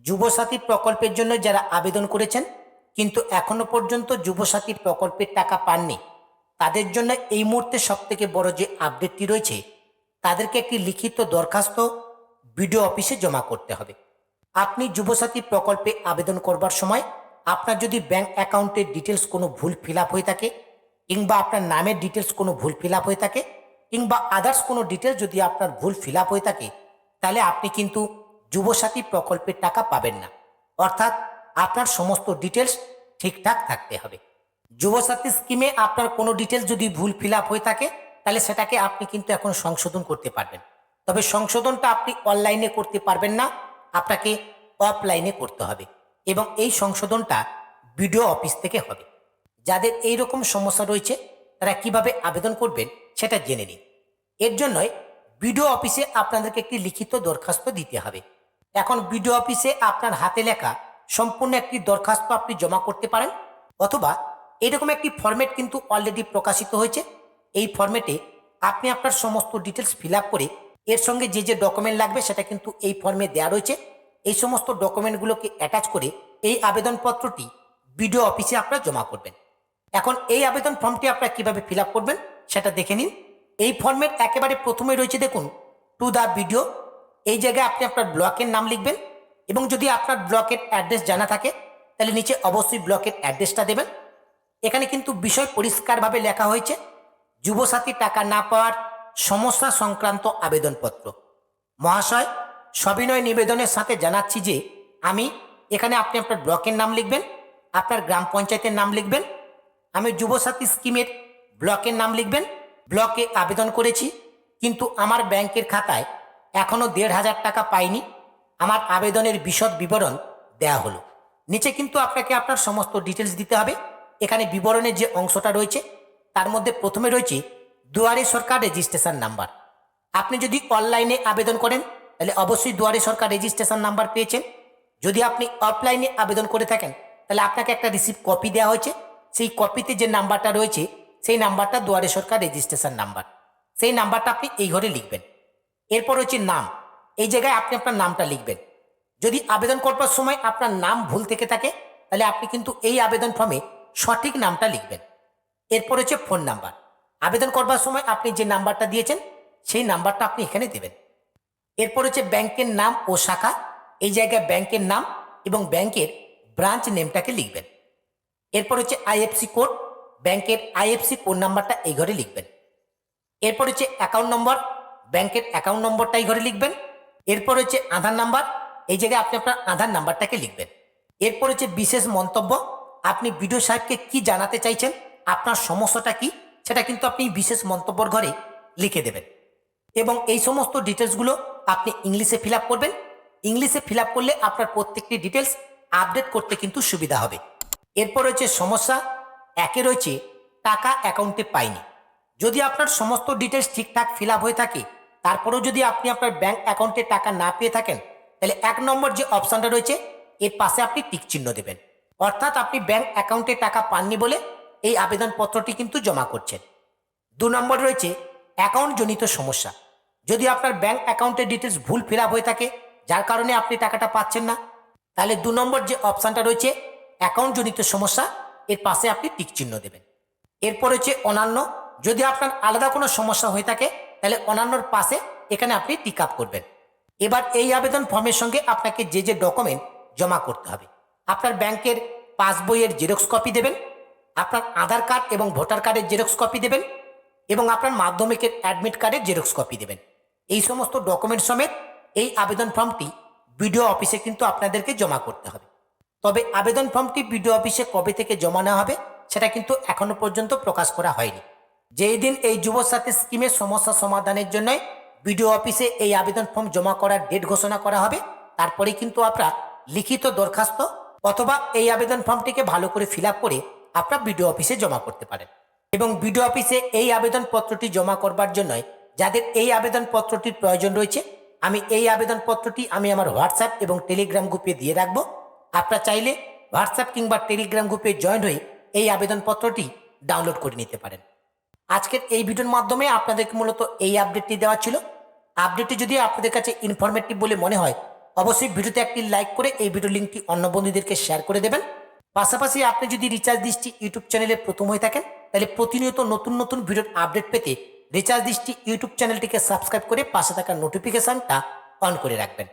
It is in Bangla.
যুবসাথী প্রকল্পের জন্য যারা আবেদন করেছেন কিন্তু এখনো পর্যন্ত যুবসাথী প্রকল্পের টাকা পাননি, তাদের জন্য এই মুহূর্তে সবথেকে বড় যে আপডেটটি রয়েছে, তাদেরকে একটি লিখিত দরখাস্ত বিডিও অফিসে জমা করতে হবে। আপনি যুবসাথী প্রকল্পে আবেদন করবার সময় আপনার যদি ব্যাংক অ্যাকাউন্টের ডিটেলস কোনো ভুল ফিল আপ হয়ে থাকে, কিংবা আপনার নামের ডিটেলস কোনো ভুল ফিল আপ হয়ে থাকে, কিংবা আদার্স কোনো ডিটেলস যদি আপনার ভুল ফিল আপ হয়ে থাকে, তাহলে আপনি কিন্তু যুবসাথী প্রকল্পের টাকা পাবেন না। অর্থাৎ আপনার সমস্ত ডিটেলস ঠিকঠাক থাকতে হবে। যুবসাথী স্কিমে আপনার কোনো ডিটেলস যদি ভুল ফিল আপ হয়ে থাকে, তাহলে সেটাকে আপনি কিন্তু এখন সংশোধন করতে পারবেন। তবে সংশোধনটা আপনি অনলাইনে করতে পারবেন না, আপনাকে অফলাইনে করতে হবে, এবং এই সংশোধনটা বিডিও অফিস থেকে হবে। যাদের এই রকম সমস্যা রয়েছে তারা কিভাবে আবেদন করবেন সেটা জেনে নিন। এর জন্যই বিডিও অফিসে আপনাদেরকে একটি লিখিত দরখাস্ত দিতে হবে। এখন বিডিও অফিসে আপনার হাতে লেখা সম্পূর্ণ একটি দরখাস্ত আপনি জমা করতে পারেন, অথবা এরকম একটি ফরম্যাট কিন্তু অলরেডি প্রকাশিত হয়েছে। এই ফরম্যাটে আপনি আপনার সমস্ত ডিটেলস ফিল আপ করে এর সঙ্গে যে যে ডকুমেন্ট লাগবে সেটা কিন্তু এই ফর্মে দেওয়া রয়েছে। এই সমস্ত ডকুমেন্টগুলোকে অ্যাটাচ করে এই আবেদনপত্রটি বিডিও অফিসে আপনারা জমা করবেন। এখন এই আবেদন ফর্মটি আপনারা কিভাবে ফিল আপ করবেন সেটা দেখে নিন। এই ফর্মের একেবারে প্রথমে রয়েছে দেখুন টু দ্য বিডিও। এই জায়গায় আপনি আপনার ব্লকের নাম লিখবেন, এবং যদি আপনার ব্লকের অ্যাড্রেস জানা থাকে তাহলে নিচে অবশ্যই ব্লকের অ্যাড্রেসটা দেবেন। এখানে কিন্তু বিষয় পরিষ্কারভাবে লেখা হয়েছে, যুবসাথী টাকা না পাওয়ার সমস্যা সংক্রান্ত আবেদনপত্র। মহাশয়, সবিনয় নিবেদনের সাথে জানাচ্ছি যে আমি এখানে আপনি আপনার ব্লকের নাম লিখবেন, আপনার গ্রাম পঞ্চায়েতের নাম লিখবেন, আমি যুবসাথী স্কিমের ব্লকের নাম লিখবেন। ব্লকে আবেদন করেছি কিন্তু আমার ব্যাংকের খাতায় এখনও 1,500 টাকা পাইনি। আমার আবেদনের বিশদ বিবরণ দেয়া হলো। নিচে কিন্তু আপনাকে আপনার সমস্ত ডিটেলস দিতে হবে। এখানে বিবরণের যে অংশটা রয়েছে তার মধ্যে প্রথমে রয়েছে দুয়ারে সরকার রেজিস্ট্রেশন নাম্বার। আপনি যদি অনলাইনে আবেদন করেন তাহলে অবশ্যই দুয়ারে সরকার রেজিস্ট্রেশন নাম্বার পেয়েছেন। যদি আপনি অফলাইনে আবেদন করে থাকেন তাহলে আপনাকে একটা রিসিপ্ট কপি দেওয়া হয়েছে। সেই কপিতে যে নাম্বারটা রয়েছে সেই নাম্বারটা দুয়ারে সরকার রেজিস্ট্রেশন নাম্বার। সেই নাম্বারটা আপনি এই ঘরে লিখবেন। এরপর হচ্ছে নাম। এই জায়গায় আপনি আপনার নামটা লিখবেন। যদি আবেদন করবার সময় আপনার নাম ভুল থেকে থাকে তাহলে আপনি কিন্তু এই আবেদন ফর্মে সঠিক নামটা লিখবেন। এরপর হচ্ছে ফোন নাম্বার। আবেদন করবার সময় আপনি যে নাম্বারটা দিয়েছেন সেই নাম্বারটা আপনি এখানে দেবেন। এরপর হচ্ছে ব্যাংকের নাম ও শাখা। এই জায়গায় ব্যাংকের নাম এবং ব্যাংকের ব্রাঞ্চ নেমটাকে লিখবেন। এরপর হচ্ছে আইএফসি কোড। ব্যাংকের আইএফসি কোড নাম্বারটা এই ঘরে লিখবেন। এরপর হচ্ছে অ্যাকাউন্ট নম্বর। ব্যাংকের অ্যাকাউন্ট নম্বরটা এই ঘরে লিখবেন। এরপর হচ্ছে আধার নাম্বার। এই জায়গায় আপনি আপনার আধার নাম্বারটাকে লিখবেন। এরপর হচ্ছে বিশেষ মন্তব্য। আপনি বিডিও সাহেবকে কি জানাতে চাইছেন, আপনার সমস্যাটা কি, সেটা কিন্তু আপনি বিশেষ মন্তব্যর ঘরে লিখে দেবেন। এবং এই সমস্ত ডিটেলসগুলো আপনি ইংলিশে ফিল আপ করবেন। ইংলিশে ফিল আপ করলে আপনার প্রত্যেকটি ডিটেলস আপডেট করতে কিন্তু সুবিধা হবে। এরপর রয়েছে সমস্যা। একে রয়েছে টাকা অ্যাকাউন্টে পাইনি। যদি আপনার সমস্ত ডিটেলস ঠিকঠাক ফিল আপ হয়ে থাকে, তারপরেও যদি আপনি আপনার ব্যাংক অ্যাকাউন্টে টাকা না পেয়ে থাকেন, তাহলে 1 নম্বর যে অপশানটা রয়েছে এর পাশে আপনি টিক চিহ্ন দেবেন। অর্থাৎ আপনি ব্যাংক অ্যাকাউন্টে টাকা পাননি বলে এই আবেদনপত্রটি কিন্তু জমা করছেন। 2 নম্বর রয়েছে অ্যাকাউন্ট জনিত সমস্যা। যদি আপনার ব্যাংক অ্যাকাউন্টের ডিটেলস ভুল ফিল আপ হয়ে থাকে যার কারণে আপনি টাকাটা পাচ্ছেন না, তাহলে 2 নম্বর যে অপশানটা রয়েছে অ্যাকাউন্ট জনিত সমস্যা, এর পাশে আপনি টিক চিহ্ন দেবেন। এরপর হচ্ছে অন্যান্য। যদি আপনার আলাদা কোনো সমস্যা হয়ে থাকে তাহলে অন্যান্যর পাশে এখানে আপনি টিক আপ করবেন। এবার এই আবেদন ফর্মের সঙ্গে আপনাকে যে যে ডকুমেন্ট জমা করতে হবে, আপনার ব্যাংকের পাসবইয়ের জেরক্স কপি দেবেন, আপনার আধার কার্ড এবং ভোটার কার্ডের জেরক্স কপি দেবেন, এবং আপনার মাধ্যমিকের অ্যাডমিট কার্ডের জেরক্স কপি দেবেন। এই সমস্ত ডকুমেন্ট সমেত এই আবেদন ফর্মটি বিডিও অফিসে কিন্তু আপনাদেরকে জমা করতে হবে। তবে আবেদন ফর্মটি বিডিও অফিসে কবে থেকে জমা নেওয়া হবে সেটা কিন্তু এখনো পর্যন্ত প্রকাশ করা হয়নি। যেই দিন এই যুবসাথী স্কিমের সমস্যা সমাধানের জন্য বিডিও অফিসে এই আবেদন ফর্ম জমা করার ডেট ঘোষণা করা হবে, তারপরে কিন্তু আপনারা লিখিত দরখাস্ত অথবা এই আবেদন ফর্মটিকে ভালো করে ফিল আপ করে আপনারা বিডিও অফিসে জমা করতে পারেন। এবং বিডিও অফিসে এই আবেদনপত্রটি জমা করবার জন্য যাদের এই আবেদনপত্রটির প্রয়োজন রয়েছে, আমি এই আবেদনপত্রটি আমি আমার হোয়াটসঅ্যাপ এবং টেলিগ্রাম গ্রুপে দিয়ে রাখবো। আপনারা চাইলে হোয়াটসঅ্যাপ কিংবা টেলিগ্রাম গ্রুপে জয়েন হয়ে এই আবেদনপত্রটি ডাউনলোড করে নিতে পারেন। আজকের এই ভিডিওর মাধ্যমে আপনাদেরকে মূলত এই আপডেটটি দেওয়া ছিল। আপডেটটি যদি আপনাদের কাছে ইনফরমেটিভ বলে মনে হয় অবশ্যই ভিডিওতে একটি লাইক করে এই ভিডিও লিঙ্কটি অন্য বন্ধুদেরকে শেয়ার করে দেবেন। পাশাপাশি আপনি যদি রিচার্জ দৃষ্টি ইউটিউব চ্যানেলে প্রথম হয়ে থাকেন তাহলে প্রতিনিয়ত নতুন নতুন ভিডিওর আপডেট পেতে রিচার্জ দৃষ্টি ইউটিউব চ্যানেলটিকে সাবস্ক্রাইব করে পাশে থাকা নোটিফিকেশনটা অন করে রাখবেন।